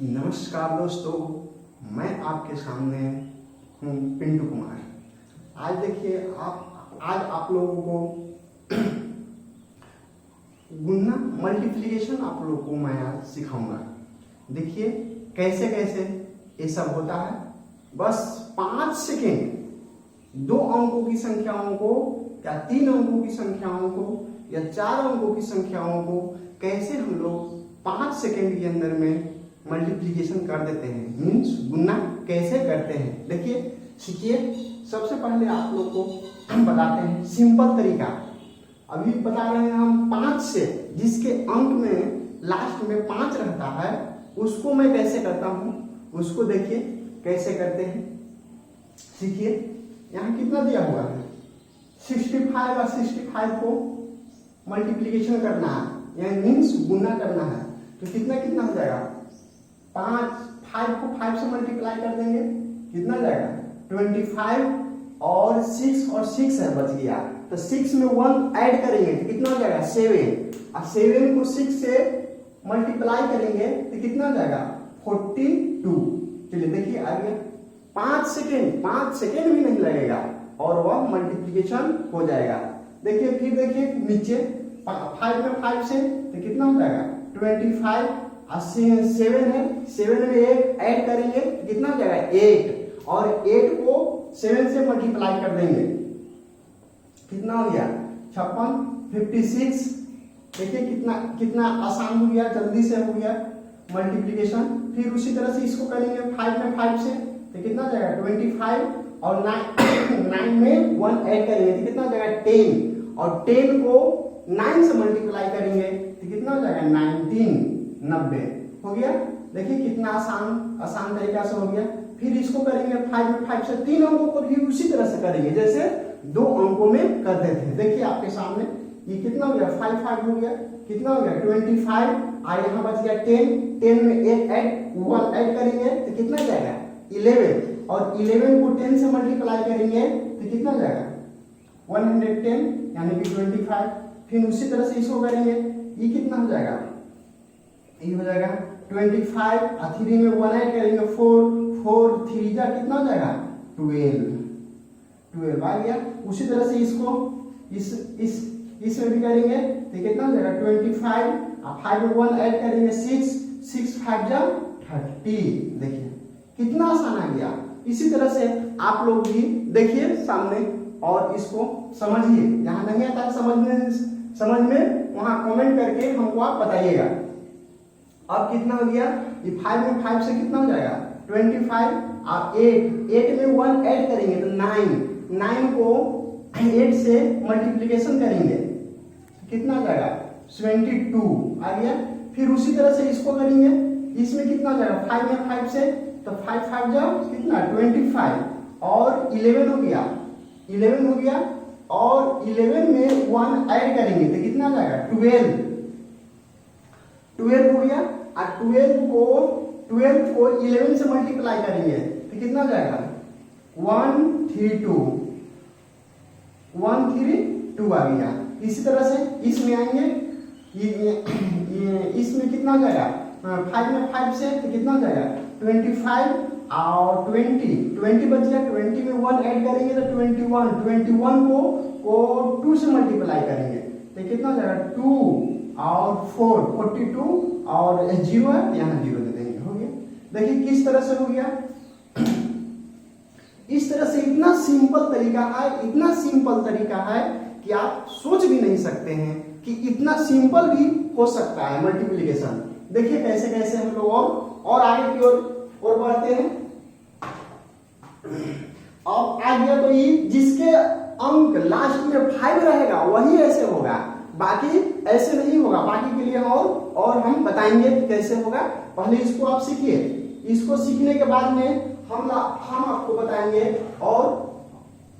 नमस्कार दोस्तों, मैं आपके सामने हूँ पिंटू कुमार। आज देखिए आज आप लोगों को गुणा मल्टीप्लिकेशन आप लोगों को मैं आज सिखाऊंगा। देखिए कैसे कैसे ये सब होता है। बस 5 सेकेंड 2 अंकों की संख्याओं को या 3 अंकों की संख्याओं को या 4 अंकों की संख्याओं को कैसे हम लोग 5 सेकेंड के अंदर में मल्टीप्लिकेशन कर देते हैं, मीन्स गुना कैसे करते हैं। देखिए सीखिए। सबसे पहले आप लोग को हम बताते हैं सिंपल तरीका। अभी बता रहे हैं हम 5 से, जिसके अंक में लास्ट में 5 रहता है उसको मैं कैसे करता हूँ, उसको देखिए कैसे करते हैं। सीखिए। यहाँ कितना दिया हुआ है 65 और 65 को मल्टीप्लिकेशन करना है, यानी मीन्स गुना करना है। तो कितना कितना हो जाएगा, 5 को 5 से मल्टीप्लाई कर देंगे, कितना जाएगा 25 और 6 और 6 है बच गया, तो 6 में 1 ऐड करेंगे तो कितना हो जाएगा 7 और 7 को 6 से मल्टीप्लाई करेंगे तो कितना हो जाएगा 42। चलिए देखिए आ गया। 5 सेकेंड भी नहीं लगेगा और वह मल्टीप्लिकेशन हो जाएगा। देखिए फिर देखिए नीचे 5 में 5 से तो कितना हो जाएगा 25 और 7 है, 7 में 1 ऐड करेंगे तो कितना हो जाएगा 8 और 8 को 7 से मल्टीप्लाई कर देंगे, कितना हो गया 56 56। देखिए कितना आसान हो गया, जल्दी से हो गया मल्टीप्लिकेशन। फिर उसी तरह से इसको करेंगे 5 में 5 से तो कितना हो जाएगा 25 और 9 में 1 ऐड करेंगे तो कितना हो जाएगा 10 और 10 को 9 से मल्टीप्लाई करेंगे तो कितना हो जाएगा 19 90 हो गया। देखिए कितना आसान तरीका से हो गया। फिर इसको करेंगे 5 में 5 से 3 अंकों को भी उसी तरह से करेंगे जैसे 2 अंकों में करते थे। देखिए आपके सामने ये कितना हो गया 5 हो गया, कितना हो गया 25 और यहाँ बच गया 10 में 1 ऐड करेंगे तो कितना जाएगा 11 और 11 को 10 से मल्टीप्लाई करेंगे तो कितना जाएगा 110 यानी कि 25। फिर उसी तरह से इसको करेंगे, ये कितना हो जाएगा, ये हो जाएगा 25 और 3 में 1 ऐड करेंगे 4 3 जा कितना हो जाएगा 12 आ गया। उसी तरह से इसको इसमें भी करेंगे तो कितना हो जाएगा 25 और 5 में 1 ऐड करेंगे 6 5 जा 30। देखिए कितना आसान आ गया। इसी तरह से आप लोग भी देखिए सामने और इसको समझिए। जहां नहीं आता समझ में वहां कमेंट करके हमको आप बताइएगा। अब कितना हो गया, ये 5 में 5 से कितना हो जाएगा 25 और 8 में 1 ऐड करेंगे तो 9 को 8 से मल्टीप्लिकेशन करेंगे कितना हो जाएगा 22 आ गया। फिर उसी तरह से इसको करेंगे, इसमें कितना हो जाएगा 5 में 5 से तो 5 5 जाओ कितना 25 और 11 हो गया और 11 में 1 ऐड करेंगे तो कितना हो जाएगा 12 हो गया और 12 को 11 से मल्टीप्लाई करेंगे तो कितना हो जाएगा 132 आ गया। इसी तरह से इसमें आएंगे, इसमें कितना हो जाएगा 5 में 5 से तो कितना हो जाएगा 25 और 20 बच गया, 20 में 1 ऐड करेंगे तो 21 को 2 से मल्टीप्लाई करेंगे तो कितना हो जाएगा 2 और 42 और 0 है यहाँ 0 दे देंगे, हो गया। देखिए किस तरह से हो गया। इस तरह से इतना सिंपल तरीका है कि आप सोच भी नहीं सकते हैं कि इतना सिंपल भी हो सकता है मल्टीप्लिकेशन। देखिए कैसे कैसे हम लोग और आगे की ओर बढ़ते हैं। अब आ गया तो ये जिसके अंक लास्ट में 5 रहेगा वही ऐसे होगा, बाकी ऐसे नहीं होगा। बाकी के लिए और हम बताएंगे कैसे होगा। पहले इसको आप सीखिए। इसको सीखने के बाद में हम आपको बताएंगे और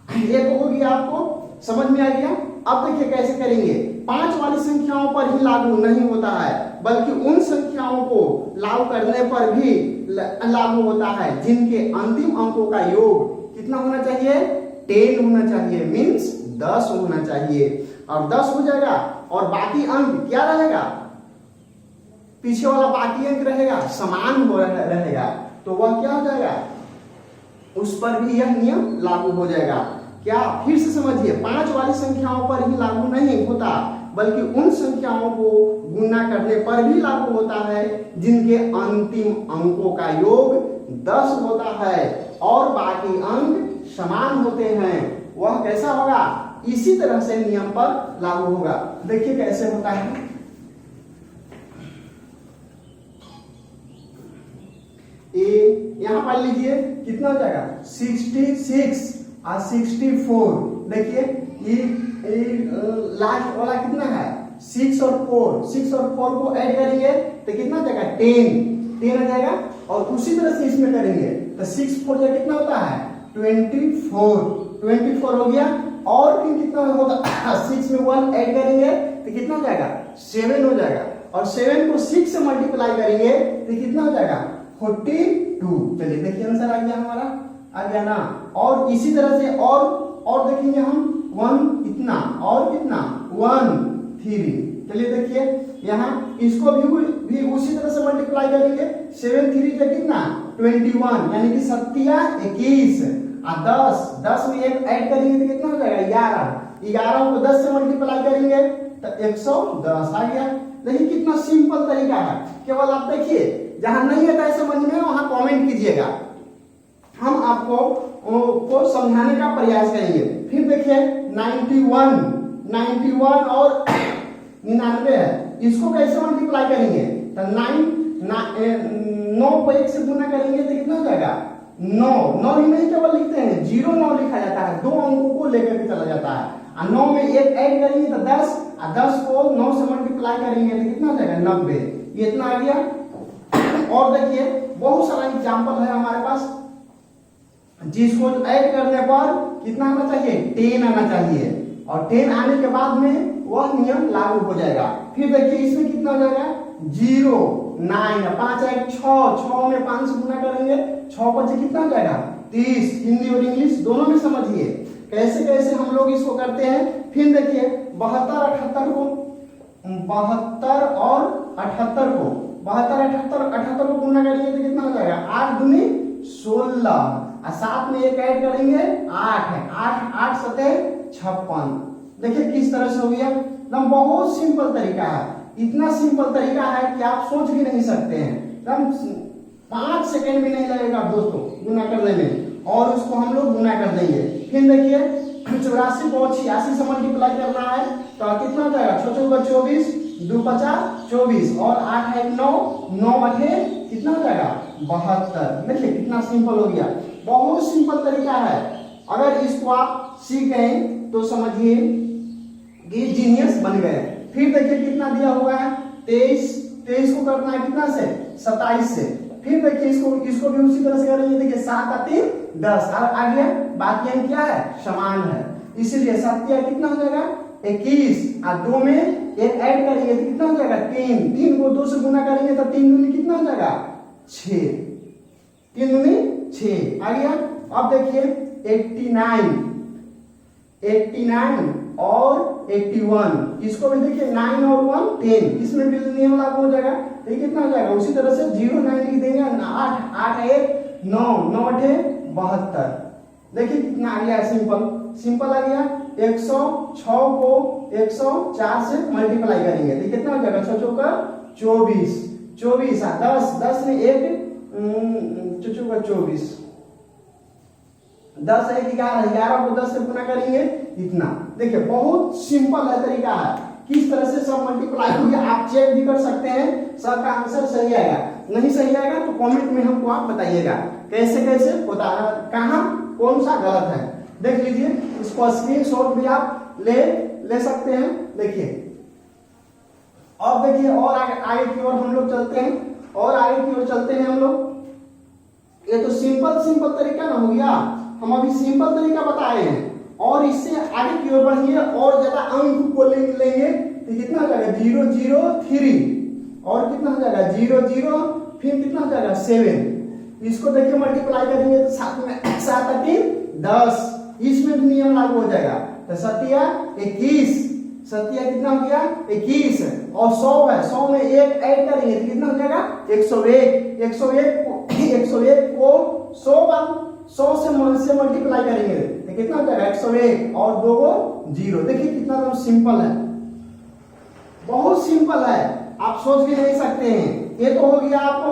एक हो गया, आपको समझ में आ गया। अब देखिए कैसे करेंगे। 5 वाली संख्याओं पर ही लागू नहीं होता है, बल्कि उन संख्याओं को लागू करने पर भी लागू होता है जिनके अंतिम अंकों का योग कितना होना चाहिए 10 होना चाहिए, मीन्स 10 होना चाहिए। और 10 हो जाएगा और बाकी अंक क्या रहेगा पीछे वाला बाकी अंक रहेगा समान हो रहेगा, तो वह क्या हो जाएगा, उस पर भी यह नियम लागू हो जाएगा। क्या, फिर से समझिए, 5 वाली संख्याओं पर ही लागू नहीं होता, बल्कि उन संख्याओं को गुणा करने पर भी लागू होता है जिनके अंतिम अंकों का योग 10 होता है और बाकी अंक समान होते हैं। वह कैसा होगा, इसी तरह से नियम पर लागू होगा। देखिए कैसे होता है। यहां पर लीजिए कितना हो जाएगा, 66 और 64। देखिए ये लास्ट वाला कितना है, 6 और 4 को ऐड करेंगे तो कितना हो जाएगा, 10 आ जाएगा। और उसी तरह से इसमें करेंगे तो 6 4 जा कितना होता है, 24 हो गया। और फिर कितना होगा, 6 में 1 ऐड करेंगे तो कितना हो जाएगा, 7 हो जाएगा। और 7 को 6 से मल्टीप्लाई करेंगे तो कितना हो जाएगा, 42। चलिए देखिए आंसर आ गया हमारा, आ गया ना। और इसी तरह से और देखेंगे हम 1 इतना और कितना 1 3। चलिए देखिए यहाँ इसको भी उसी तरह से मल्टीप्लाई करेंगे, 7 3 का कितना 21, यानी कि 21 और 10 में 1 ऐड करेंगे तो कितना हो जाएगा 11 को 10 से मल्टीप्लाई करेंगे तो 110 आ गया। देखिए कितना सिंपल तरीका है। केवल आप देखिए, जहां नहीं आता है समझ में वहां कमेंट कीजिएगा, हम आपको को समझाने का प्रयास करेंगे। फिर देखिए 91 और 99 है, इसको कैसे मल्टीप्लाई करेंगे तो 9 को 1 से गुना करेंगे तो कितना हो जाएगा 9 ही नहीं केवल लिखते हैं, 0 लिखा जाता है, 2 अंकों को लेकर के चला जाता है। और 9 में 1 ऐड करेंगे तो 10 और 10 को 9 से मल्टीप्लाई करेंगे तो कितना हो जाएगा 90। ये इतना आ गया। और देखिए बहुत सारा एग्जाम्पल है हमारे पास, जिसको ऐड करने पर कितना आना चाहिए 10 आना चाहिए, और 10 आने के बाद में वह नियम लागू हो जाएगा। फिर देखिए इसमें कितना हो जाएगा 0 9 5 1 6 में 5 से गुना करेंगे, 6 5 कितना हो जाएगा 30। हिंदी और इंग्लिश दोनों में समझिए कैसे कैसे हम लोग इसको करते हैं। फिर देखिए 72 और 78 को गुना करेंगे तो कितना हो जाएगा 8 दूनी 16 और 7 में 1 ऐड करेंगे 8 है, 8 7 56। देखिए किस तरह से हो गया, एकदम बहुत सिंपल तरीका है। इतना सिंपल तरीका है कि आप सोच भी नहीं सकते हैं, एकदम 5 सेकंड भी नहीं लगेगा दोस्तों गुना करने में, और उसको हम लोग गुना कर देंगे। फिर देखिए 84 को 86 से मल्टीप्लाई करना है तो कितना हो जाएगा 6 24 2 50 24 और 8 1 9 9 8 कितना हो जाएगा 72। देखिए कितना सिंपल हो गया, बहुत सिंपल तरीका है। अगर इसको आप सीख गए तो समझिए कि जीनियस बन गए। फिर देखिए कितना दिया हुआ है 23 को करना है कितना से 27 से। फिर देखिए इसको भी उसी तरह से करेंगे। देखिए 7 और 3 10 और आ गया, बाकी अंक क्या है समान है, इसीलिए 7 कितना हो जाएगा 21 और 2 में 1 ऐड करेंगे तो कितना हो जाएगा 3 को 2 से गुना करेंगे तो 3 दूनी कितना हो जाएगा 6, 3 दूनी 6 आ गया। अब देखिए 89 और 81, इसको भी देखिए 9 और 1 10, इसमें भी नियम लागू हो जाएगा। ये कितना हो जाएगा उसी तरह से 0 9 लिख देंगे, 8 1 9 9 8 72। देखिए कितना आ गया सिंपल आ गया। 106 को 104 से मल्टीप्लाई करेंगे तो कितना हो जाएगा 6 24 24 10 में 1 24 10 1 11 को 10 से गुना करेंगे इतना। देखिए बहुत सिंपल है तरीका है, किस तरह से सब मल्टीप्लाई हो गया। आप चेक भी कर सकते हैं सबका आंसर सही आएगा, नहीं सही आएगा तो कमेंट में हमको आप बताइएगा कैसे कैसे होता है, कहां कौन सा गलत है। देख लीजिए, इसको स्क्रीनशॉट भी आप ले सकते हैं। देखिए अब देखिए और आगे की ओर हम लोग चलते हैं हम लोग। ये तो सिंपल तरीका ना हो गया, हम अभी सिंपल तरीका बताए हैं, और इससे आगे की ओर बढ़ेंगे और ज्यादा अंक को लेंगे तो कितना हो जाएगा 0 0 3 और कितना हो जाएगा 0 0 फिर कितना हो जाएगा 7। इसको देखिए मल्टीप्लाई करेंगे तो 7 में 7 3 10, इसमें भी नियम लागू हो जाएगा। तो 7 21 कितना हो गया 21 और 100 है, 100 में एक ऐड करेंगे तो कितना हो जाएगा 101। 101 को 100 से मल्टीप्लाई करेंगे तो कितना हो जाएगा 101 और 2 को 0। देखिए कितना तो सिंपल है, बहुत सिंपल है, आप सोच भी नहीं सकते हैं। ये तो हो गया आपको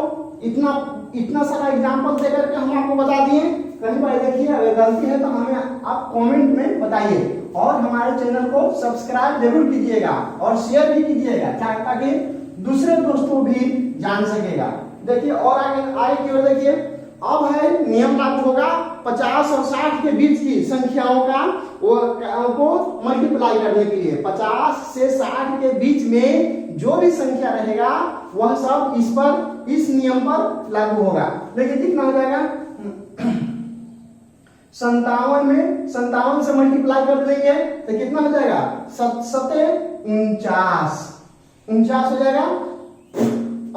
इतना सारा एग्जाम्पल देकर के हम आपको बता दिए। कहीं बार देखिए अगर गलती है तो हमें आप कमेंट में बताइए और हमारे चैनल को सब्सक्राइब जरूर कीजिएगा और शेयर भी कीजिएगा ताकि दूसरे दोस्तों भी जान सकेगा। देखिए और आगे की ओर देखिए, अब है नियम लागू होगा 50 और 60 के बीच की संख्याओं को मल्टीप्लाई करने के लिए। 50 से 60 के बीच में जो भी संख्या रहेगा वह सब इस नियम पर लागू होगा। देखिए कितना हो जाएगा 57 से मल्टीप्लाई कर देंगे तो कितना हो जाएगा 49 हो जाएगा।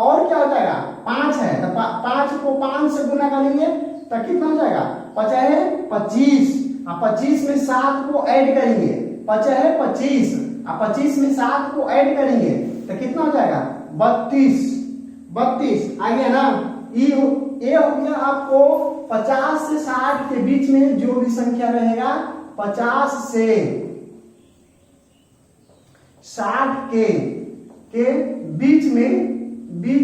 और क्या हो जाएगा 5 है तो 5 को 5 से गुना करेंगे तो कितना हो जाएगा 25 और 25 में 7 को ऐड करेंगे 25 और 25 में 7 को ऐड करेंगे तो कितना हो जाएगा 32 आ गया ना। ये हो गया आपको 50 से 60 के बीच में जो भी संख्या रहेगा 50 से 60 के बीच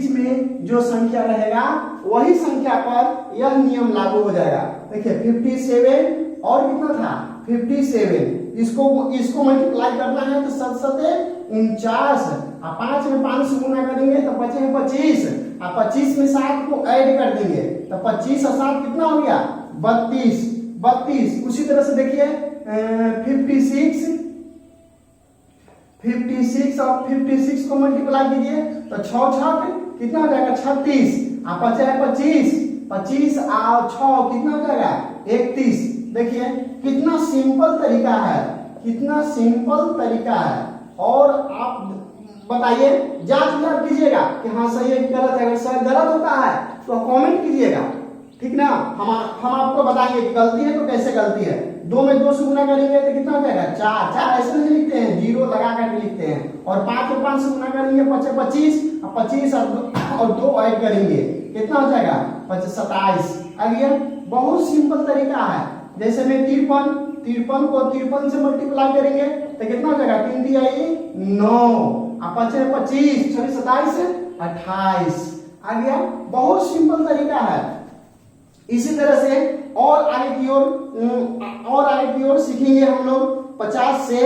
में जो संख्या रहेगा वही संख्या पर यह नियम लागू हो जाएगा। देखिए 57 और कितना था 57, इसको मल्टीप्लाई करना है तो 49 और 5 में 5 से गुना करेंगे तो बचे 25 और 25 में 7 को ऐड कर देंगे तो 25 और 7 कितना हो गया 32। उसी तरह से देखिए 56 और 56 को मल्टीप्लाई कीजिए तो 6 कितना हो जाएगा 36 और 25 और 6 कितना हो जाएगा 31। देखिए कितना सिंपल तरीका है और आप बताइए जांच कीजिएगा कि हाँ सही है कि गलत है। अगर सही गलत होता है तो कमेंट कीजिएगा, ठीक ना। हम आपको बताएंगे कि गलती है तो कैसे गलती है। 2 में 2 से गुना करेंगे तो कितना हो जाएगा 4 ऐसे नहीं लिखते हैं, 0 लगा करके लिखते हैं। और 5 में 5 से गुना करेंगे 25 और 2 ऐड करेंगे कितना हो जाएगा 27 आ गया। बहुत सिंपल तरीका है। जैसे में 53 को 53 से मल्टीप्लाई करेंगे तो कितना हो जाएगा 3 × 9 और 25 27 28 आ गया। बहुत सिंपल तरीका है। इसी तरह से और आगे की ओर सीखेंगे हम लोग 50 से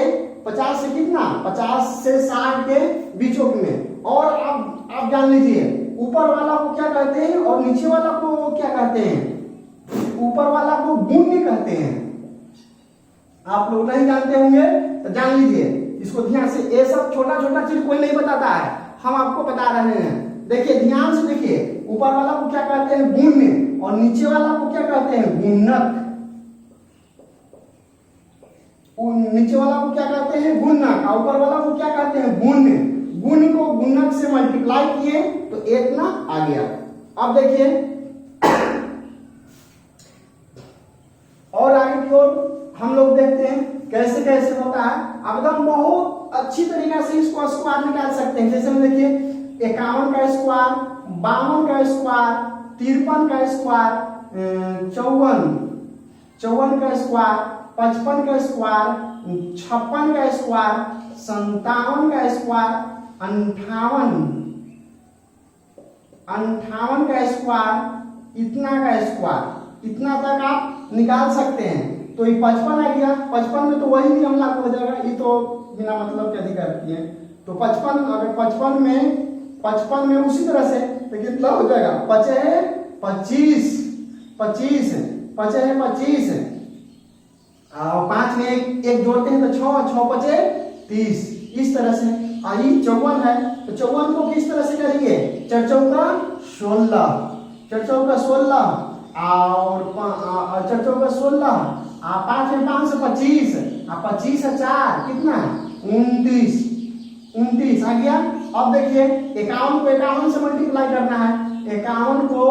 कितना 50 से 60 के बीचों में। और आप जान लीजिए ऊपर वाला को क्या कहते हैं और नीचे वाला को क्या कहते हैं। ऊपर वाला को गुण्य कहते हैं। आप लोग नहीं जानते होंगे तो जान लीजिए इसको ध्यान से। ये सब छोटा चीज कोई नहीं बताता है, हम आपको बता रहे हैं। देखिए ध्यान से देखिए, ऊपर वाला को क्या कहते हैं गुण्य और नीचे वाला को क्या कहते हैं गुणक। नीचे वाला को क्या कहते हैं गुणक और ऊपर वाला को क्या कहते हैं गुण्य। गुण को गुणक से मल्टीप्लाई किए तो इतना आ गया। अब देखिए और आगे की ओर हम लोग देखते हैं कैसे कैसे होता है। एकदम बहुत अच्छी तरीके से इसको स्क्वायर निकाल सकते हैं। जैसे हम देखिए 51 का स्क्वायर, 52 का स्क्वायर, 53 का स्क्वायर, 54 का स्क्वायर, 55 का स्क्वायर, 56 का स्क्वायर, 57 का स्क्वायर, 58 का स्क्वायर, इतना तक आप निकाल सकते हैं। तो ये 55 आ गया। 55 में तो वही नियम लागू हो जाएगा, ये तो बिना मतलब के अधिक करती है। तो 55 अगर 55 में उसी तरह से तो कितना हो जाएगा 25 और 5 में एक जोड़ते हैं तो 6 30 इस तरह से। आई 54 है तो 54 को किस तरह से करेंगे 4 चौका 16 और 5 में 5 से 25 और 25 से 4 कितना 29 आ गया। अब देखिए 51 को 51 से मल्टीप्लाई करना है। 51 को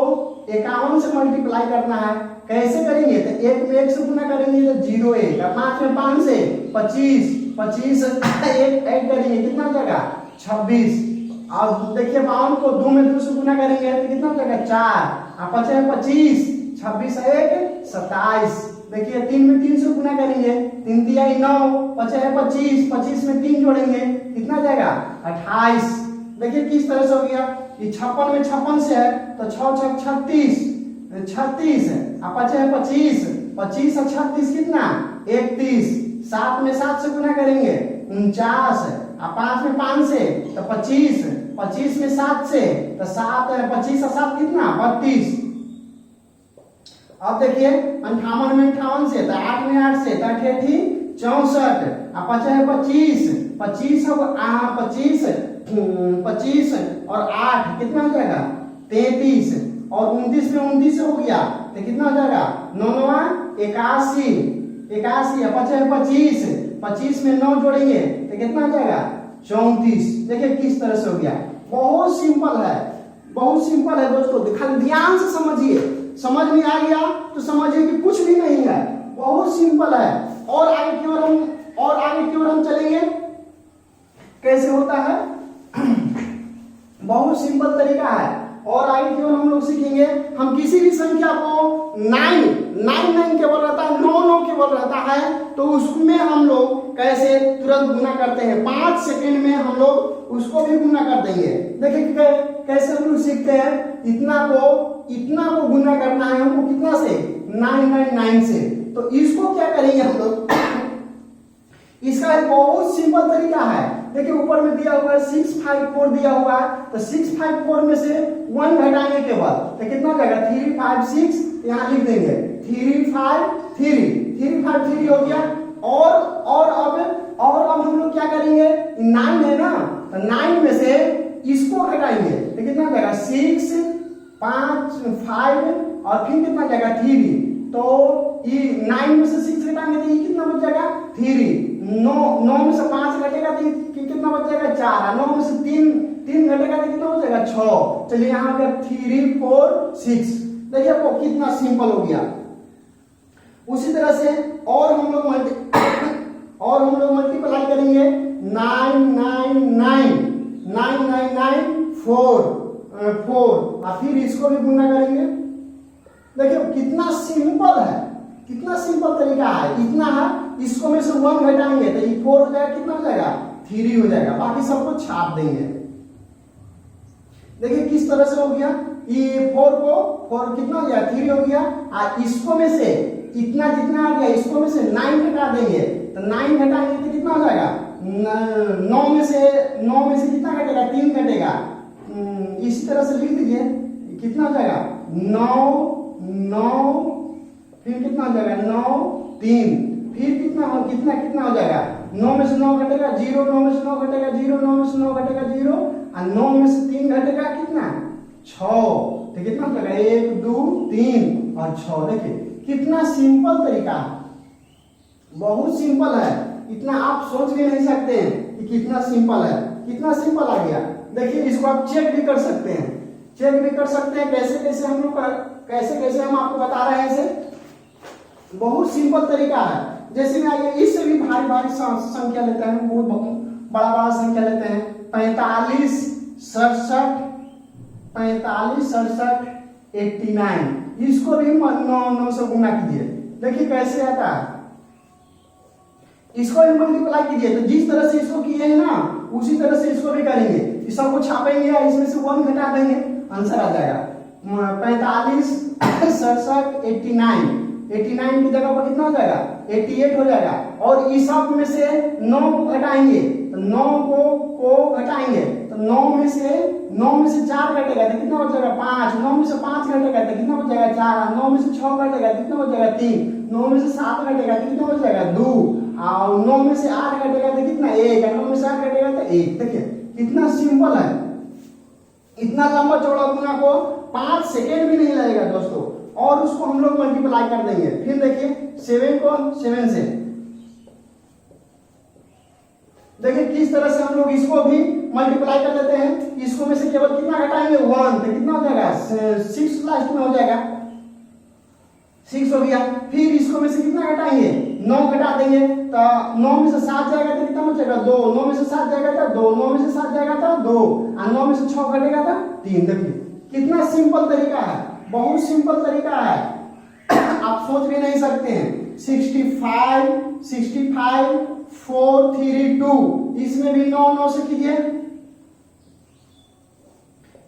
51 से मल्टीप्लाई करना है। कैसे करेंगे तो 1 में 1 से गुना करेंगे तो 0 1 और 5 में 5 से 25 1 ऐड करेंगे कितना हो जाएगा 26। अब देखिए 52 को 2 में 2 से गुना करेंगे तो कितना हो जाएगा 4, और 5 है 25, 26 1 27। देखिए 3 में 3 से गुना करेंगे, 3 दिया 9, 5 है 25, 25 में 3 जोड़ेंगे कितना जाएगा 28। देखिए किस तरह से हो गया, ये 56 में 56 से है तो 6 6 36, 36 और 5 है 25, 25 और 36 कितना 31। 7 में 7 से गुना करेंगे 49, और 5 में 5 से तो 25, 25 में 7 से तो 7, 25 और 7 कितना 32। अब देखिए 58 में 58 से तो 8 में 8 से तो 8 64, और 5 है 25, 25 और 8 कितना हो जाएगा 33, और 29 में 29 से हो गया तो कितना हो जाएगा 9 81, 81 और 5 है 25, 25 में 9 जोड़ेंगे तो कितना हो जाएगा 34। देखिए किस तरह से हो गया, बहुत सिंपल है, बहुत सिंपल है दोस्तों, खाली ध्यान से समझिए, समझ में आ गया तो समझिए कि कुछ भी नहीं है, बहुत सिंपल है। और आगे की ओर हम चलेंगे, कैसे होता है बहुत सिंपल तरीका है। और आगे की ओर हम लोग सीखेंगे, हम किसी भी संख्या को 9 केवल रहता है, 9 केवल रहता है तो उसमें हम लोग कैसे तुरंत गुना करते हैं, 5 सेकंड में हम लोग उसको भी गुना कर देंगे। देखिए कैसे हम लोग सीखते हैं, इतना को गुना करना है हमको कितना से 999 से। तो इसको क्या करेंगे हम लोग इसका एक बहुत सिंपल तरीका है। देखिए ऊपर में दिया हुआ है 654 दिया हुआ है, तो 654 में से 1 घटाएंगे केवल तो कितना हो जाएगा 356, यहाँ लिख देंगे 353 हो गया। और अब हम लोग क्या करेंगे, 9 है ना, तो 9 में से इसको घटाएंगे तो कितना हो जाएगा 6, 5, 5 और फिर कितना जाएगा 3, तो ये 9 में से 6 घटाएंगे तो ये कितना बच जाएगा 3। 9 में से 5 घटेगा तो कितना बच जाएगा 4, 9 में से 3 घटेगा तो कितना हो जाएगा 6। चलिए यहाँ पे 3, 4, 6। देखिए आपको कितना सिंपल हो गया। उसी तरह से और हम लोग मल्टीप्लाई करेंगे 4 और फिर इसको भी गुना करेंगे। देखिए कितना सिंपल है, कितना सिंपल तरीका है, इतना है, इसको में से 1 घटाएंगे तो ये 4 हो जाएगा, कितना हो जाएगा 3 हो जाएगा, बाकी सबको छाप देंगे। देखिए किस तरह से हो गया, ये 4 कितना हो गया 3 हो गया, और इसको में से इतना जितना आ गया इसको में से 9 घटा देंगे तो 9 घटाएंगे तो कितना हो जाएगा 9 में से कितना घटेगा 3 घटेगा। इसी तरह से लिख दीजिए कितना हो जाएगा 9 फिर कितना हो जाएगा 9 3 फिर कितना हो जाएगा 9 में से 9 घटेगा 0, 9 में से 9 घटेगा 0, 9 में से 9 घटेगा 0 और 9 में से 3 घटेगा कितना 6, तो कितना हो जाएगा 1 2 3 और 6। देखिए कितना सिंपल तरीका है, बहुत सिंपल है, इतना आप सोच भी नहीं सकते हैं कि कितना सिंपल है, कितना सिंपल आ गया। देखिए इसको आप चेक भी कर सकते हैं, कैसे कैसे हम आपको बता रहे हैं, इसे बहुत सिंपल तरीका है। जैसे में आइए इससे भी भारी संख्या लेते हैं, बहुत बड़ा संख्या लेते हैं 45 67 89, इसको भी 9 से गुना कीजिए। देखिए कैसे आता है, इसको भी मल्टीप्लाई कीजिए, तो जिस तरह से इसको किए हैं ना उसी तरह से इसको भी करेंगे, इस सबको छापेंगे या इसमें से 1 घटा देंगे, आंसर आ जाएगा 45 67 89 की जगह पर कितना हो जाएगा 88 हो जाएगा। और इस सब में से 9 को घटाएंगे तो 9 को घटाएंगे तो 9 में से 4 घटेगा तो कितना हो जाएगा 5, 9 में से 5 घटेगा तो कितना हो जाएगा 4, 9 में से 6 घटेगा तो कितना हो जाएगा 3, 9 में से 7 घटेगा तो कितना हो जाएगा 2 और 9 में से 8 घटेगा तो कितना 1, 9 में से 8 घटेगा तो 1। देखिए कितना सिंपल है, इतना लंबा चौड़ा गुना को 5 सेकेंड भी नहीं लगेगा दोस्तों। और उसको हम लोग मल्टीप्लाई कर देंगे। फिर देखिए 7 को 7 से, देखिए किस तरह से हम लोग इसको भी मल्टीप्लाई कर देते हैं। इसको में से केवल कितना घटाएंगे 1, तो कितना हो जाएगा 6 लास्ट में हो जाएगा 6 हो गया। फिर इसको में से कितना घटाएंगे, 9 घटा देंगे तो 9 में से 7 जाएगा तो कितना बचेगा 2, 9 में से 7 जाएगा तो 2, 9 में से 7 जाएगा तो 2 और 9 में से 6 घटेगा तो 3। देखिए कितना सिंपल तरीका है, बहुत सिंपल तरीका है, आप सोच भी नहीं सकते हैं। 65 65 4 3 2, इसमें भी 9 9 से कीजिए,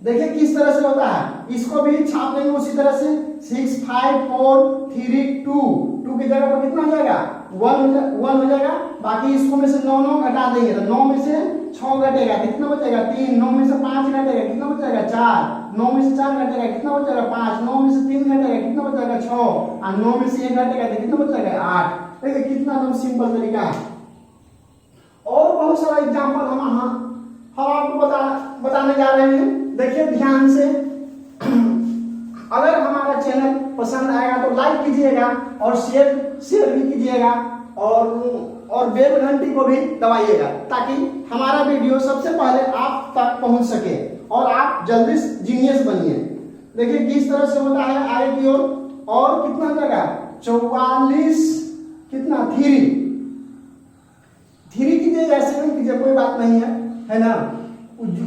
देखिए किस तरह से होता है। इसको भी छाप देंगे उसी तरह से 6 5 4 3 2, 2 की जगह पर कितना हो जाएगा 1 हो जाएगा। बाकी इसको में से 9 9 घटा देंगे तो 9 में से 6 घटेगा कितना बचेगा 3, 9 में से 5 घटेगा कितना बचेगा 4, 9 में से 4 घटेगा कितना बचेगा 5, 9 में से 3 घटेगा कितना बचेगा 6 और 9 में से 1 घटेगा तो कितना बचेगा 8। देखिए कितना एकदम सिंपल तरीका है। और बहुत सारा एग्जांपल हम आपको बताने जा रहे हैं। देखिए ध्यान से, अगर हमारा चैनल पसंद आएगा तो लाइक कीजिएगा और शेयर भी कीजिएगा और बेल घंटी को भी दबाइएगा ताकि हमारा वीडियो सबसे पहले आप तक पहुंच सके और आप जल्दी जीनियस बनिए। देखिए किस तरह से होता है आगे की ओर। और कितना जगह 44 कितना 3 कीजिए, ऐसे नहीं कीजिए कोई बात नहीं है ना,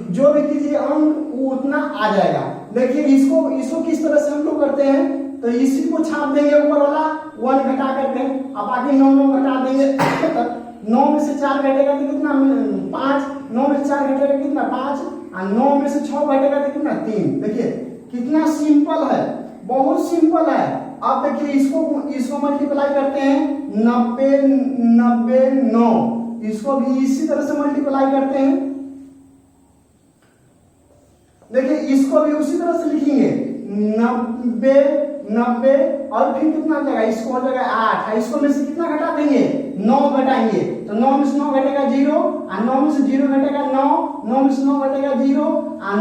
जो भी कीजिए अंक वो उतना आ जाएगा। देखिए इसको किस तरह से हम लोग करते हैं तो इसी को छाप देंगे ऊपर वाला 1 घटा करके, अब बाकी 9 9 घटा देंगे 9 में से 4 घटेगा तो कितना 5, 9 में से 4 घटेगा कितना 5 और 9 में से 6 घटेगा तो कितना 3। देखिए कितना सिंपल है, बहुत सिंपल है। अब देखिए इसको मल्टीप्लाई करते हैं 90 90 9, इसको भी इसी तरह से मल्टीप्लाई करते हैं। देखिए इसको भी उसी तरह से लिखेंगे 90 90 और फिर कितना हो जाएगा, इसको हो जाएगा 8, इसको में से कितना घटा देंगे 9 घटाएंगे तो 9 में से 9 घटेगा 0 और 9 में से 0 घटेगा 9, 9 में से 9 घटेगा 0 और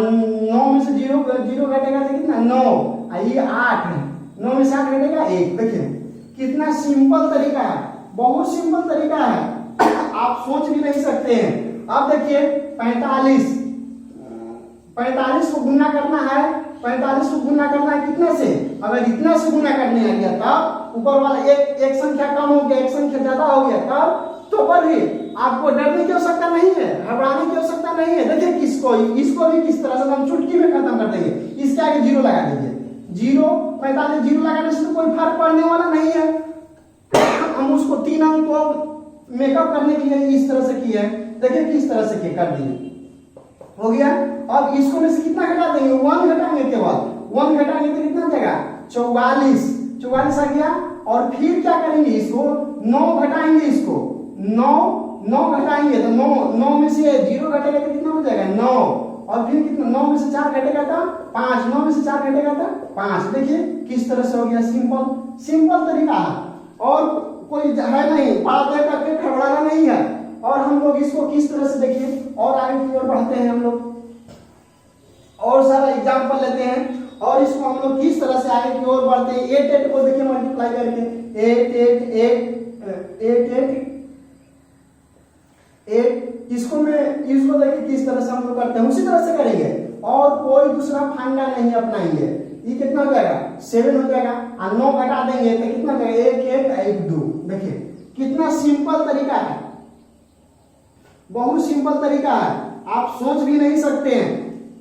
9 में से 0 घटेगा तो कितना 9 और ये 8 है, 9 में से 8 घटेगा 1। देखिए कितना सिंपल तरीका है, बहुत सिंपल तरीका है, आप सोच भी नहीं सकते हैं। अब देखिए 45 को गुना करना है, 45 को गुना करना है कितना से, अगर इतना से गुना करने आ गया तब ऊपर वाला एक संख्या कम हो गया, एक संख्या ज्यादा हो गया तब तो पर भी आपको डरने की आवश्यकता नहीं है, घबराने की आवश्यकता नहीं है। देखिए इसको भी किस तरह से हम चुटकी में खत्म कर देंगे, इसके आगे 0 लगा दीजिए, 45 0 लगाने से तो कोई फर्क पड़ने वाला नहीं है। हम उसको 3 अंक को मेकअप करने के लिए इस तरह से किया है, देखिए किस तरह से कर दिए, हो गया। अब इसको में से कितना घटा देंगे 1 घटाएंगे, केवल 1 घटाएंगे तो कितना जाएगा 44 आ गया। और फिर क्या करेंगे, इसको 9 घटाएंगे, इसको 9 घटाएंगे तो 9 में से 0 घटेगा तो कितना हो जाएगा 9 और फिर कितना 9 में से 4 घटेगा तो 5, 9 में से 4 घटेगा तो 5। देखिए किस तरह से हो गया, सिंपल तरीका है और कोई है नहीं, बड़ा देर करके खबराना नहीं है। और हम लोग इसको किस तरह से देखिए और आगे की ओर बढ़ते हैं, हम लोग और सारा एग्जांपल लेते हैं और इसको हम लोग किस तरह से आगे की ओर बढ़ते हैं। 8 को देखिए मल्टीप्लाई करके 8 इसको देखिए किस तरह से हम लोग करते हैं, उसी तरह से करेंगे और कोई दूसरा फंडा नहीं अपनाएंगे। ये कितना हो जाएगा 7 हो जाएगा और 9 घटा देंगे तो कितना हो जाएगा 1 1 2। देखिए कितना सिंपल तरीका है, बहुत सिंपल तरीका है, आप सोच भी नहीं सकते हैं,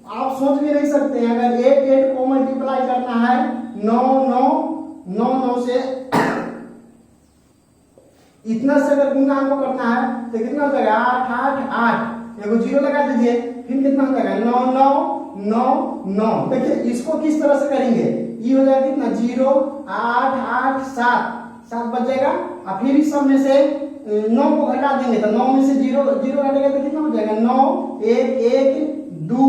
अगर 8 को मल्टीप्लाई करना है 9 से इतना से अगर गुणा को करना है तो कितना हो जाएगा 8 एगो 0 लगा दीजिए, फिर कितना हो जाएगा 9 देखिए इसको किस तरह से करेंगे, ये हो जाएगा कितना 0 8 8 7 बचेगा और फिर इस सब में से 9 को घटा देंगे तो 9 में से 0 घटेगा तो कितना हो जाएगा 9 1 2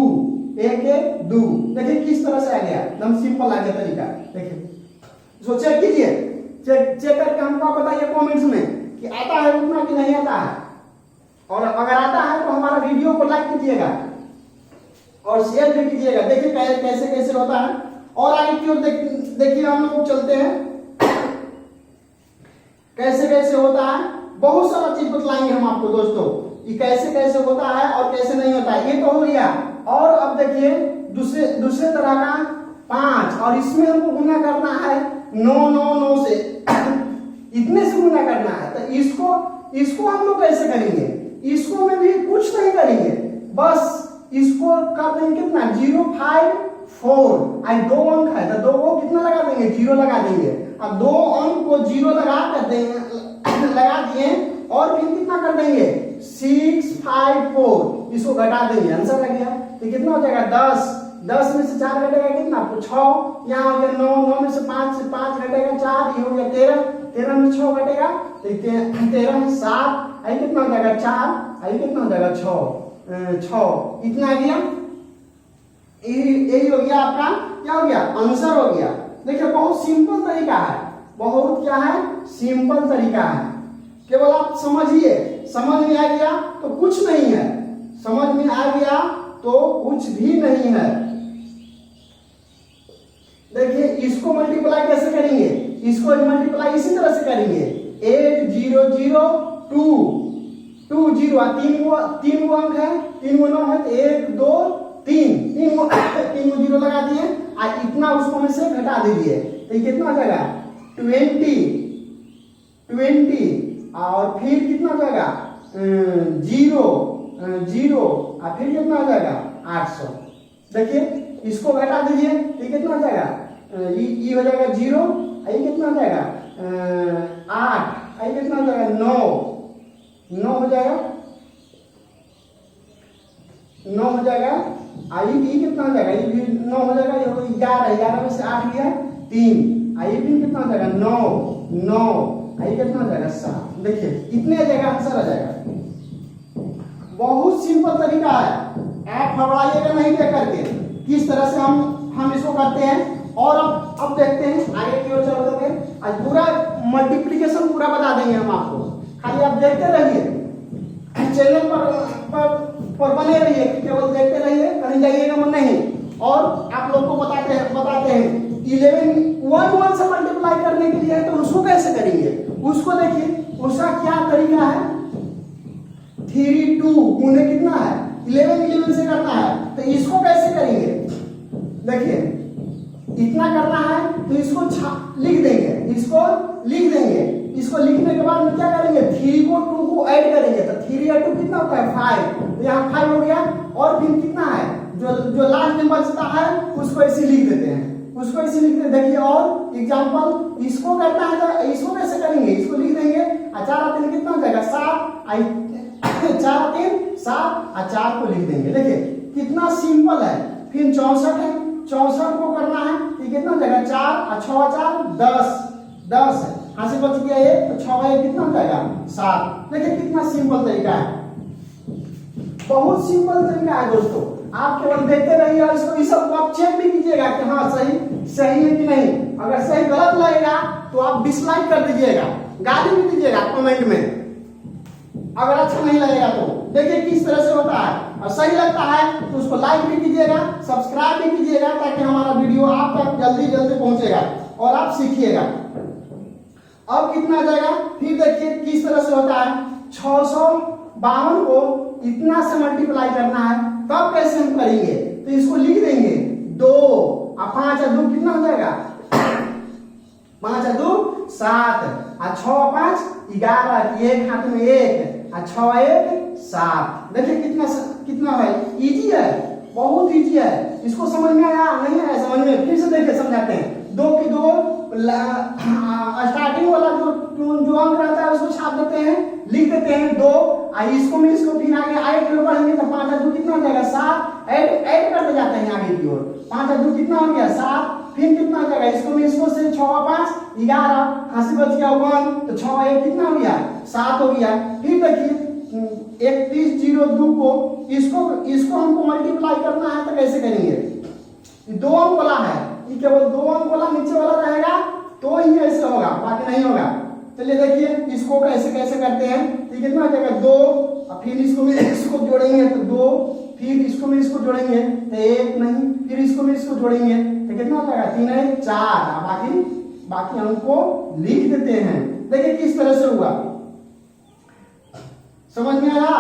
देखिए किस तरह से आ गया, एकदम सिंपल आ गया तरीका। देखिए सो चेक कीजिए, चेक करके हमको बताइए कमेंट्स में कि आता है उतना कि नहीं आता है, और अगर आता है तो हमारा वीडियो को लाइक कीजिएगा और शेयर भी कीजिएगा। देखिए कैसे होता है और आगे की ओर देखिए हम लोग चलते हैं कैसे होता है। बहुत सारा चीज बतलाएंगे हम आपको दोस्तों, ये कैसे होता है और कैसे नहीं होता है, ये तो हो गया। और अब देखिए दूसरे तरह का 5 और इसमें हमको गुना करना है 9 9 9 से इतने से गुना करना है। तो इसको हम लोग कैसे करेंगे, इसको में भी कुछ नहीं करेंगे, बस इसको कर देंगे कितना 0 5 4 आई 2 अंक है तो 2 को कितना लगा देंगे 0 लगा देंगे। अब 2 अंक को 0 लगा कर देंगे लगा दिए और फिर कितना कर देंगे 6 5 4 इसको घटा देंगे, आंसर लग गया। तो कितना हो जाएगा 10 10 में से 4 घटेगा कितना 6, यहाँ हो गया 9 9 में से 5 घटेगा 4, ये हो गया 13 13 में 6 घटेगा तो 13 में 7 आई कितना हो जाएगा 4 आई कितना हो जाएगा 6 इतना आ गया। यही हो गया आपका क्या हो गया आंसर हो गया। देखिए बहुत सिंपल तरीका है, बहुत क्या है सिंपल तरीका है, केवल आप समझिए, समझ में आ गया तो कुछ नहीं है, समझ में आ गया तो कुछ भी नहीं है। देखिए इसको मल्टीप्लाई कैसे करेंगे, इसको मल्टीप्लाई इसी तरह से करेंगे 8 0 0 2 2 0 तीन वो अंक है 3 9 है तो 1 2 3 तीन 0 लगा दिए और इतना उसको में से घटा दीजिए तो ये कितना हो जाएगा 20 और फिर कितना हो जाएगा 0 और फिर कितना हो जाएगा 800। देखिए इसको घटा दीजिए ये कितना हो जाएगा ये हो जाएगा 0 ये कितना हो जाएगा 8 ये कितना हो जाएगा 9 हो जाएगा 9 हो जाएगा ये कितना हो जाएगा ये भी 9 हो जाएगा, ये 11 में से 8 गया 3 ये भी कितना हो जाएगा 9 ये कितना हो जाएगा 7। देखिए इतने आ जाएगा आंसर आ जाएगा। बहुत सिंपल तरीका है, आप घबराइएगा नहीं देख करके किस तरह से हम इसको करते हैं। और अब देखते हैं आगे की ओर चल करके आज पूरा मल्टीप्लिकेशन पूरा बता देंगे हम आपको, खाली आप देखते रहिए, चैनल पर बने रहिए, केवल देखते रहिए कहीं जाइएगा मन नहीं। और आप लोग को बताते हैं 1 से मल्टीप्लाई करने के लिए है तो उसको कैसे करेंगे, उसको देखिए उसका क्या तरीका है 3 2 गुणे कितना है 11 से करना है तो इसको कैसे करेंगे। देखिए इतना करना है तो इसको लिख देंगे, इसको लिखने के बाद क्या करेंगे 3 को 2 को ऐड करेंगे तो 3 और 2 कितना होता है 5, तो यहाँ 5 हो गया। और फिर कितना है जो लास्ट में बचता है उसको ऐसे लिख देते हैं, देखिए और एग्जांपल इसको करना है तो इसको कैसे करेंगे, इसको लिख देंगे 4 3 कितना हो जाएगा 7 4 3 7 और 4 को लिख देंगे। देखिए कितना सिंपल है। फिर 64 है, 64 को करना है तो कितना हो जाएगा 4 और 6 4 10 यहाँ से बच गया 1 तो 6 1 कितना हो जाएगा 7। देखिए कितना सिंपल तरीका है, बहुत सिंपल तरीका है दोस्तों। आप केवल देखते रहिए और इसको इस सब आप चेक भी कीजिएगा कि हाँ सही है कि नहीं। अगर सही गलत लगेगा तो आप डिसलाइक कर दीजिएगा, गाली भी दीजिएगा कमेंट में, अगर अच्छा नहीं लगेगा तो। देखिए किस तरह से होता है, और सही लगता है तो उसको लाइक भी कीजिएगा, सब्सक्राइब भी कीजिएगा ताकि हमारा वीडियो आप तक जल्दी पहुंचेगा और आप सीखिएगा। अब कितना आ जाएगा, फिर देखिए किस तरह से होता है 652 को इतना से मल्टीप्लाई करना है तब कैसे हम करेंगे, तो इसको लिख देंगे 2 और 5 और 2 कितना हो जाएगा 5 और 2 7 और 6 और 5 11, एक हाथ में 1 और 6 1 7। देखिए कितना है, इजी है, बहुत इजी है। इसको समझ में आया नहीं आया समझ में, फिर से देखिए समझाते हैं। 2 की 2 स्टार्टिंग वाला जो अंक रहता है उसको छाप देते हैं, लिख देते हैं 2 और इसको फिर आगे ऐड बढ़ेंगे तो 5 और 2 कितना हो जाएगा 7, ऐड करते जाते हैं आगे की ओर। 5 और 2 कितना हो गया 7, फिर कितना हो जाएगा इसको से 6 और 5 11, हंसी बच गया 1 तो 6 1 कितना हो गया 7 हो गया। फिर देखिए 3102 को इसको हमको मल्टीप्लाई करना है तो कैसे करेंगे, 2 अंक वाला है, ये केवल 2 अंक वाला नीचे वाला रहेगा तो ही ऐसे होगा, बाकी नहीं होगा। चलिए देखिए इसको कैसे करते हैं, तो कितना हो जाएगा 2 और फिर इसको जोड़ेंगे तो 2, फिर इसको जोड़ेंगे तो 1 नहीं, फिर इसको जोड़ेंगे तो कितना हो जाएगा 3 1 4 और बाकी अंक को लिख देते हैं। देखिए किस तरह से हुआ, समझ में आया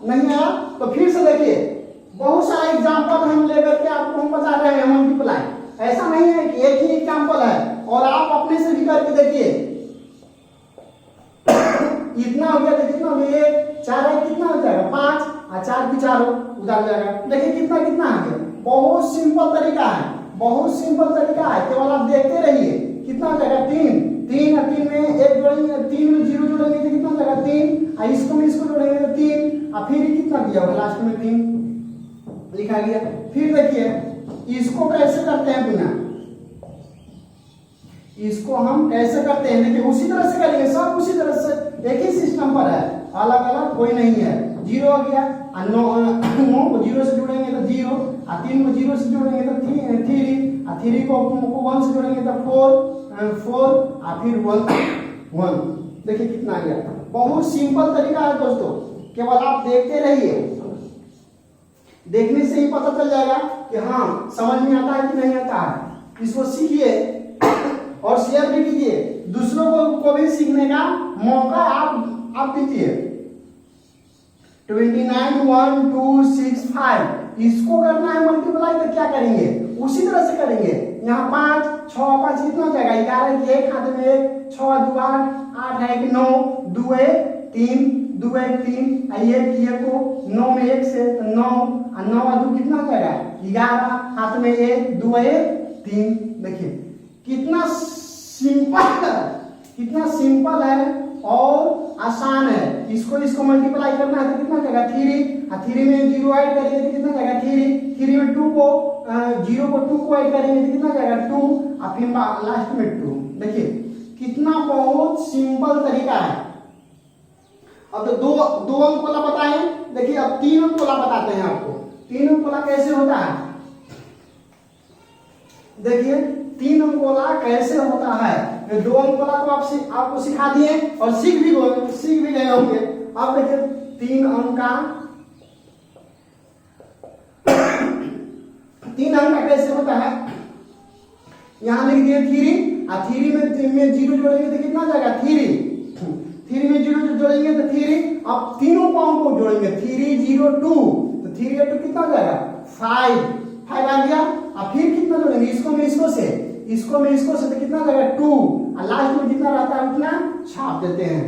नहीं आया तो फिर से देखिए, बहुत सारे एग्जांपल हम लेकर के आपको हम बता रहे हैं मल्टीप्लाई। ऐसा नहीं है कि एक ही एग्जांपल है और आप अपने से भी करके देखिए। इतना हो गया, देखिए कितना हो गया, 4 है कितना हो जाएगा 5, और 4 की 4 उधर जाएगा। देखिए कितना कितना आ गया। बहुत सिंपल तरीका है, बहुत सिंपल तरीका है, केवल आप देखते रहिए। कितना हो जाएगा 3, 3 और 3 में 1 जोड़ेंगे, 3 में 0 जोड़ेंगे तो कितना हो जाएगा 3, और इसको में इसको जोड़ेंगे तो 3, और फिर कितना दिया होगा लास्ट में 3 लिखा गया। फिर देखिए इसको कैसे करते हैं बिना, इसको हम कैसे करते हैं, देखिए उसी तरह से करेंगे, सब उसी तरह से, एक ही सिस्टम पर है, अलग अलग कोई नहीं है। 0 हो गया, और 9 को 0 से जोड़ेंगे तो 0, और 3 को 0 से जोड़ेंगे तो 3, और 3 को 1 से जोड़ेंगे तो 4, और फिर 1। देखिए कितना आ गया। बहुत सिंपल तरीका है दोस्तों, केवल आप देखते रहिए, देखने से ही पता चल जाएगा कि हाँ समझ में आता है कि नहीं आता है। इसको सीखिए और शेयर भी कीजिए, दूसरों को भी सीखने का मौका आप दीजिए। 29 1 2 6 5 इसको करना है मल्टीप्लाई, तो क्या करेंगे उसी तरह से करेंगे। यहाँ 5 6 5 कितना हो जाएगा 11 की 1 हाथ में 1, 6 2 8, 8 है 9, 2 1 3, 2 1 3, ये को 9 में 1 से तो 9, और 9 और 2 कितना हो जाएगा 11, हाथ में 1, 2 1 3। देखिए कितना सिंपल है और आसान है। इसको मल्टीप्लाई करना है तो कितना हो जाएगा 3, और 3 में 0 ऐड करेंगे तो कितना हो जाएगा 3 में 2 को 0 को 2 को ऐड करेंगे तो कितना हो जाएगा 2, और फिर लास्ट में 2। देखिए कितना बहुत सिंपल तरीका है। अब तो दो अंक वाला बताए, देखिए अब 3 अंक वाला बताते हैं आपको। 3 अंक वाला कैसे होता है, देखिए 3 अंक वाला कैसे होता है। 2 अंक वाला तो आपको सिखा दिए और सीख भी गए होंगे। अब देखिए 3 अंक का कैसे होता है, यहां लिख दिए 3, और 3 में 0 जोड़ेंगे तो कितना जाएगा 3 में 0 जोड़ेंगे तो 3। अब तीनों को अंक को जोड़ेंगे 3 0 2, तो 3 2 कितना हो जाएगा 5 आ गया। और फिर कितना जोड़ेंगे इसको में इसको से तो कितना हो जाएगा 2, और लास्ट में जितना रहता है उतना छाप देते हैं।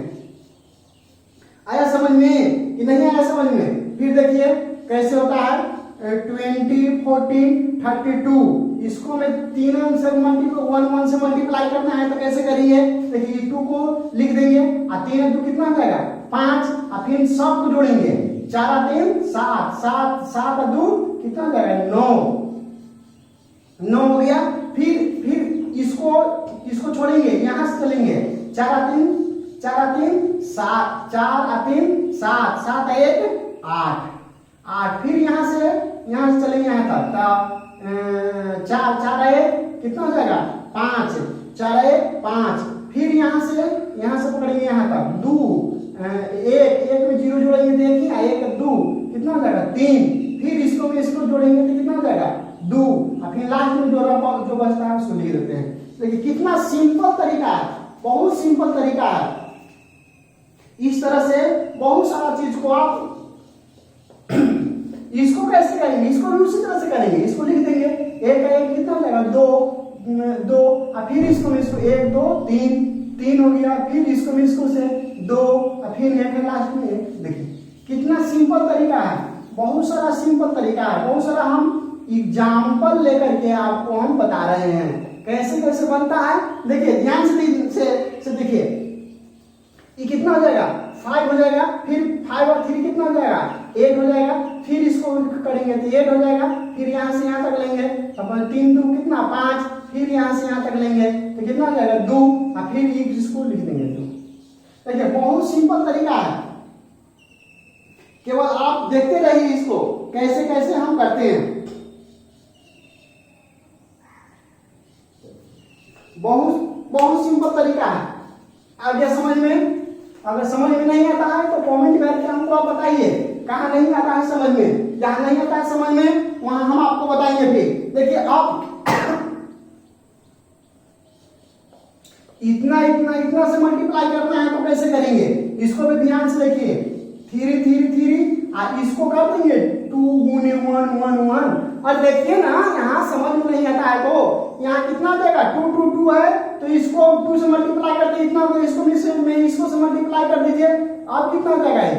आया समझ में कि नहीं आया समझ में। फिर देखिए कैसे होता है 20 40 32, इसको में 3 अंक से 1 से मल्टीप्लाई करना है तो कैसे करेंगे, देखिए 2 को लिख देंगे, और 3 2 कितना हो जाएगा 5, और फिर सब को जोड़ेंगे 4 3 7 7 7 और 2 कितना हो जाएगा 9 हो गया। फिर इसको छोड़ेंगे, यहां से चलेंगे 4 3 7 4 3 7 7 1 8। फिर यहां से चलेंगे यहाँ तक 4 1 कितना हो जाएगा 5, 4 1 5। फिर यहाँ से पकड़ेंगे यहाँ तक 2 1 में 0 जोड़ेंगे देखिए 1 2 कितना हो जाएगा 3। फिर इसको जोड़ेंगे तो कितना हो जाएगा 2, और फिर लास्ट में जो बचता है उसको लिख देते हैं। देखिए कितना सिंपल तरीका है, बहुत सिंपल तरीका है। इस तरह से बहुत सारा चीज को आप इसको कैसे करेंगे, इसको भी उसी तरह से करेंगे। इसको लिख देंगे 1 कितना हो जाएगा 2 और फिर इसको 1 2 3 हो गया। फिर इसको से 2 और फिर लास्ट में 1। देखिए कितना सिंपल तरीका है, बहुत सारा सिंपल तरीका है, बहुत सारा हम एग्जाम्पल लेकर के आपको हम बता रहे हैं कैसे कैसे बनता है। देखिए ध्यान से देखिए ये कितना हो जाएगा 5 हो जाएगा। फिर 5 और 3 कितना हो जाएगा 8 हो जाएगा। फिर इसको करेंगे तो 8 हो जाएगा। फिर यहाँ से यहाँ तक लेंगे तो 3 2 कितना 5। फिर यहाँ से यहाँ तक लेंगे तो कितना हो जाएगा 2 और फिर इसको लिख देंगे 2। देखिए बहुत सिंपल तरीका है, केवल आप देखते रहिए इसको कैसे कैसे हम करते हैं। बहुत सिंपल तरीका है। आगे समझ में, अगर समझ में नहीं आता है तो कमेंट करके हमको आप बताइए कहाँ नहीं आता है समझ में। जहां नहीं आता है समझ में वहां हम आपको बताएंगे। फिर देखिए अब इतना से मल्टीप्लाई करना है तो कैसे करेंगे, इसको भी ध्यान से देखिए। 3 और इसको कर देंगे 2 गुने 1 1 1 और देखिए ना यहाँ समझ में नहीं आता है तो यहाँ कितना देगा 2 2 2 है तो इसको 2 से मल्टीप्लाई कर दीजिए इतना, तो इसको में इसको से मल्टीप्लाई कर दीजिए। अब कितना हो जाएगा ये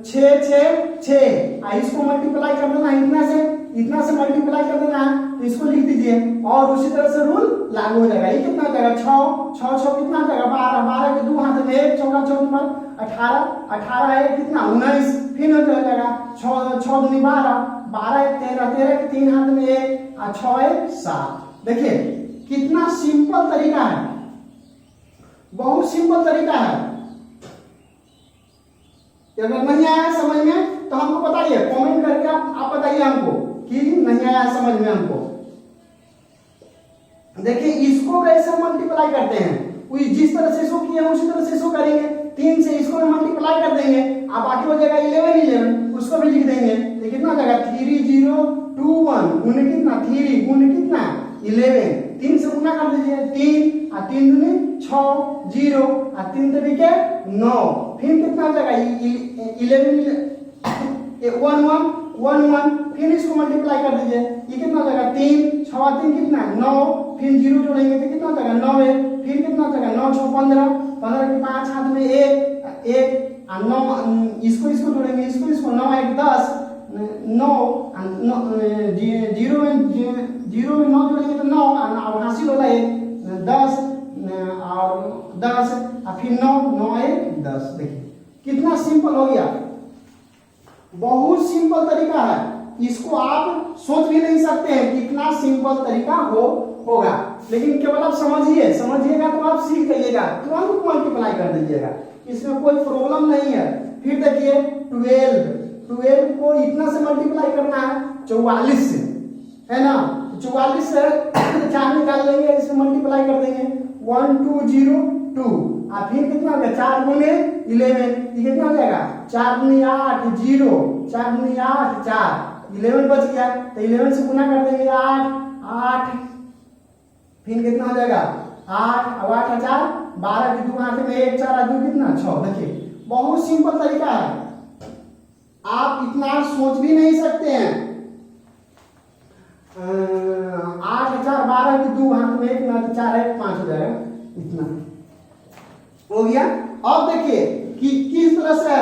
6 6 6, इसको मल्टीप्लाई कर देना इतना से मल्टीप्लाई कर देना है तो इसको लिख दीजिए और उसी तरह से रूल लागू हो जाएगा। ये कितना हो जाएगा 6 6 6 कितना हो जाएगा 12 12 के 2 हाथ में 1 चौका 14 18 18 है कितना 19, फिर हो जाएगा 6 6 दूनी 12 12 1 13 13 के 3 हाथ में 1 और 6 1 7। देखिए कितना सिंपल तरीका है, बहुत सिंपल तरीका है। अगर नहीं आया समझ में तो हमको बताइए, कमेंट करके आप बताइए हमको कि नहीं आया समझ में हमको। देखिए इसको कैसे मल्टीप्लाई करते हैं, जिस तरह से इसको किया उसी तरह से इसको करेंगे। 3 से इसको मल्टीप्लाई कर देंगे, अब बाकी हो जाएगा 11 11, उसको भी लिख देंगे। तो कितना हो जाएगा 3 0 2 1 गुने कितना 3 गुने कितना 11, 3 से गुना कर दीजिए 3 और 3 दूनी 6 0 और 3 तरीके 9, फिर कितना हो जाएगा 11 1 1 1 1, फिर इसको मल्टीप्लाई कर दीजिए। ये कितना हो जाएगा 3 6 3 कितना 9, फिर 0 जोड़ेंगे तो कितना हो जाएगा 9 है, फिर कितना हो जाएगा 9 6 15 15 के 5 हाथ में 1 1 और 9 इसको जोड़ेंगे इसको 9 1 10 9 0 में 9 जोड़ेंगे तो 9 और हासिल होगा 10 और 10 और फिर 9 9 1 10। देखिए कितना सिंपल हो गया, बहुत सिंपल तरीका है। इसको आप सोच भी नहीं सकते हैं कितना सिंपल तरीका होगा, लेकिन केवल आप समझिएगा तो आप सीख जाइएगा, तुरंत मल्टीप्लाई कर दीजिएगा, इसमें कोई प्रॉब्लम नहीं है। फिर देखिए 12 को इतना से मल्टीप्लाई करना है 44 से, है ना, 44 से 4 निकाल लेंगे, इसमें मल्टीप्लाई कर देंगे 1 2 0 2 और फिर कितना हो गया 4 गुने 11, ये कितना हो जाएगा 4 दूनी 8 0 4 दूनी 8 4 11 बच गया, तो 11 से गुना कर देंगे 8 फिर कितना हो जाएगा 8 और 8 4 12 के 2 हाथ में 1 4 और 2 कितना 6। देखिए बहुत सिंपल तरीका है, आप इतना सोच भी नहीं सकते हैं। 8 4 12 के 2 हाथ में 1 ना 4 1 5 हो जाएगा, इतना हो गया। अब देखिए कि किस तरह से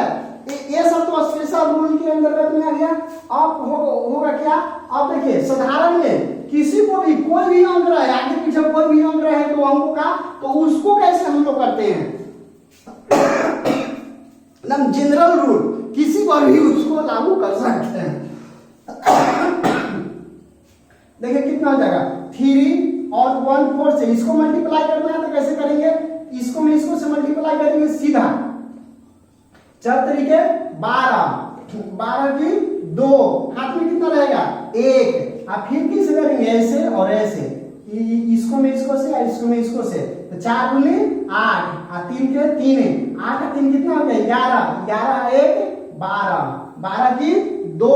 ये सब तो स्पेशल रूल के अंतर्गत में आ गया। अब होगा क्या, अब देखिए साधारण में किसी को भी कोई भी अंक रहे, आगे पीछे कोई भी अंक रहे तो अंकों का, तो उसको कैसे हम लोग करते हैं, एकदम जनरल रूल, किसी पर भी उसको लागू कर सकते हैं। देखिए कितना हो जाएगा 3 और 1 4 से इसको मल्टीप्लाई करना है तो कैसे करेंगे, इसको से मल्टीप्लाई करेंगे सीधा 4 तरीके 12 की 2 हाथ में कितना रहेगा 1 और फिर किसे करेंगे ऐसे और ऐसे, इसको में इसको से तो 4 दूनी 8 और 3 के 3 8 और 3 कितना हो गया 11 1 12 12 की 2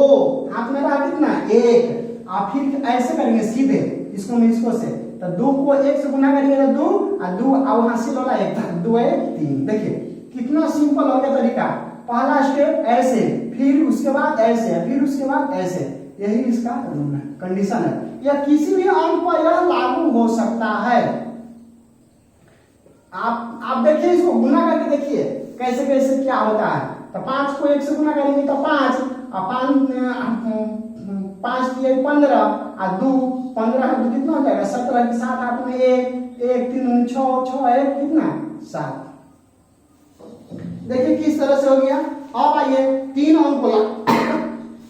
हाथ में रहा कितना 1 और फिर ऐसे करेंगे सीधे इसको से, तो 2 को 1 से गुना करेंगे तो 2 और 2 और हासिल होगा 1 2 1 3। देखिए कितना सिंपल हो गया तरीका, पहला स्टेप ऐसे, फिर उसके बाद ऐसे, फिर उसके बाद ऐसे, यही इसका रूल है, कंडीशन है। यह किसी भी अंक पर यह लागू हो सकता है। आप देखिए इसको गुना करके देखिए कैसे कैसे क्या होता है। तो 5 को 1 से गुना करेंगे तो 5 और 5 की 15 और 2 15 है तो कितना हो जाएगा 17 की 7 हाथ में 1 1 3 6 6 1 कितना 7। देखिए किस तरह से हो गया। अब आइए 3 अंक को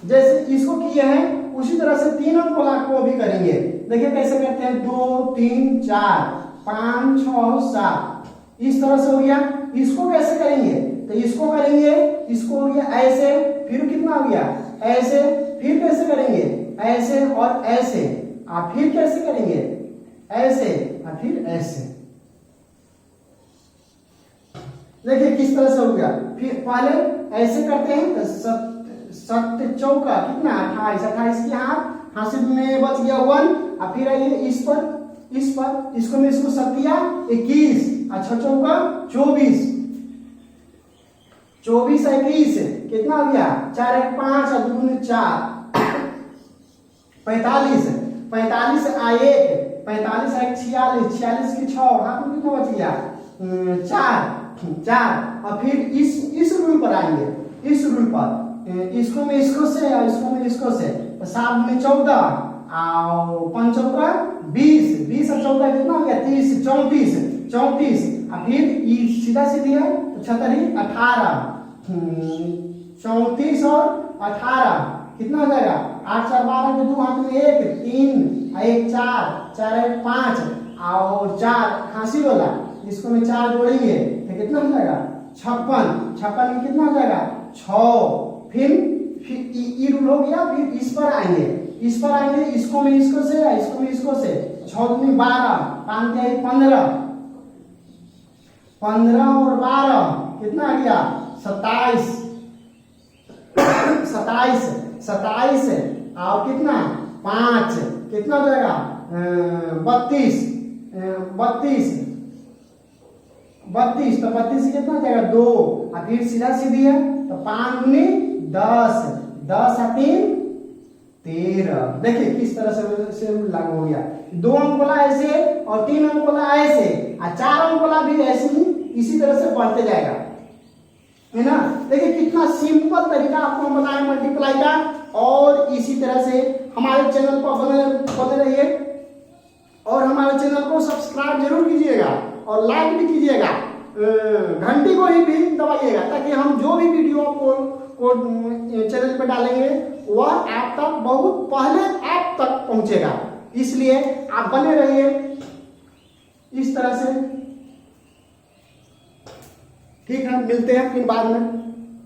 जैसे इसको किए हैं उसी तरह से 3 अंक को भी करेंगे। देखिए कैसे करते हैं 2 3 4 5 6 7 इस तरह से हो गया। इसको कैसे करेंगे तो इसको करेंगे, इसको हो गया ऐसे, फिर कितना हो गया ऐसे, फिर कैसे करेंगे ऐसे और ऐसे, और फिर कैसे करेंगे ऐसे और फिर ऐसे। देखिए किस तरह से हो गया। फिर पहले ऐसे करते हैं तो 7 चौका कितना 28 28 के हासिल में बच गया 1 और फिर आइए इस पर इसको में इसको 7 21 अच्छा चौका 24 21 कितना हो गया 4 1 5 और 2 4 45, 45 आ 1, 45 आ 1 46, 46 की 6, हाथ में कितना बच गया 4। और फिर इस रूल पर आएंगे, इस रूल पर इसको में इसको से और इसको में इसको से, तो 7 में 14 और 5 चौका 20, 20 और 14 कितना हो गया 30, 34, 34। और फिर ये सीधा सीधी है तो 36 18, 34 और 18 कितना हो जाएगा 8 4 12 के 2 हाथ में 1 3 1 4 4 1 5 और 4 खांसी वाला, इसको में 4 जोड़ेंगे तो कितना हो जाएगा 56, 56 में कितना हो जाएगा 6। फिर ये रूल हो गया। फिर इस पर आएंगे, इस पर आएंगे, इसको में इसको से, इसको में इसको से, 6 में 12, 5 के 15, 15 और 12 कितना आ गया 27, 27, 27 और कितना 5 कितना हो जाएगा 32, 32, 32, तो 32 से कितना हो जाएगा 2। और फिर सीधा सीधी है तो 5 गुनी 10, 10 और 3 13। देखिए किस तरह से लागू हो गया। 2 अंक वाला ऐसे और 3 अंक वाला ऐसे और 4 अंक वाला भी ऐसे ही इसी तरह से बढ़ते जाएगा, है ना। देखिए कितना सिंपल तरीका आपको हम बताएं मल्टीप्लाई का। और इसी तरह से हमारे चैनल पर बने रहिए और हमारे चैनल को सब्सक्राइब जरूर कीजिएगा और लाइक भी कीजिएगा, घंटी को ही भी दबाइएगा ताकि हम जो भी वीडियो को चैनल पे डालेंगे वह आप तक बहुत पहले आप तक पहुंचेगा। इसलिए आप बने रहिए इस तरह से। ठीक है, मिलते हैं फिर बाद में।